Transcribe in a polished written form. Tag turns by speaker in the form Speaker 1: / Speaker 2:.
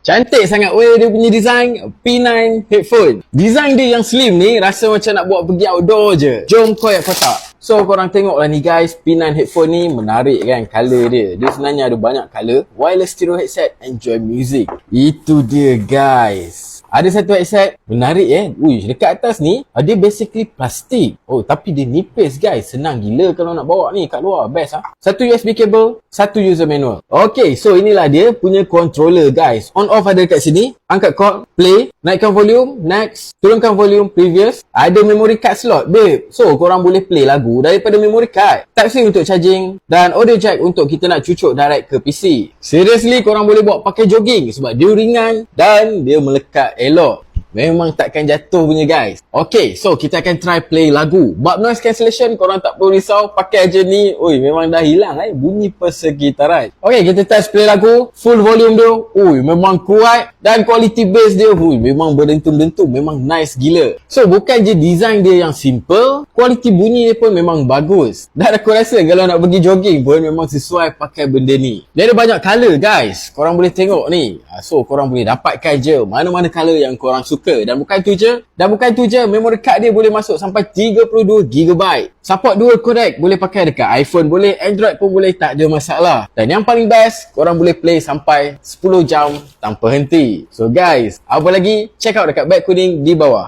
Speaker 1: Cantik sangat weh dia punya design P9 headphone. Design dia yang slim ni rasa macam nak buat pergi outdoor je. Jom koyak kotak. So korang tengoklah ni guys, P9 headphone ni menarik kan color dia. Dia sebenarnya ada banyak color. Wireless stereo headset, enjoy music. Itu dia guys. Ada satu headset menarik Uish, dekat atas ni dia basically plastik. Oh, tapi dia nipis guys. Senang gila kalau nak bawa ni kat luar. Best Satu USB cable, satu user manual. Okay, so inilah dia punya controller guys. On off ada dekat sini. Angkat cord, play, naikkan volume, next, turunkan volume, previous. Ada memory card slot babe. So korang boleh play lagu daripada memory card. Type C untuk charging dan audio jack untuk kita nak cucuk direct ke PC. Seriously korang boleh bawa pakai jogging sebab dia ringan dan dia melekat elok. Memang takkan jatuh punya guys. Okay, so kita akan try play lagu. Bab noise cancellation korang tak perlu risau. Pakai je ni, oi memang dah hilang bunyi persekitaran. Okay, kita test play lagu. Full volume dia, oi memang kuat. Dan quality bass dia, memang berdentum-dentum. Memang nice gila. So bukan je design dia yang simple, quality bunyi dia pun memang bagus. Dan aku rasa kalau nak pergi jogging pun memang sesuai pakai benda ni. Dia ada banyak colour guys. Korang boleh tengok ni. So korang boleh dapatkan je mana-mana colour yang korang suka. Dan bukan tu je, memory card dia boleh masuk sampai 32GB. Support dual codec, boleh pakai dekat iPhone, boleh Android pun boleh, tak ada masalah. Dan yang paling best, korang boleh play sampai 10 jam tanpa henti. So guys, apa lagi? Check out dekat beg kuning di bawah.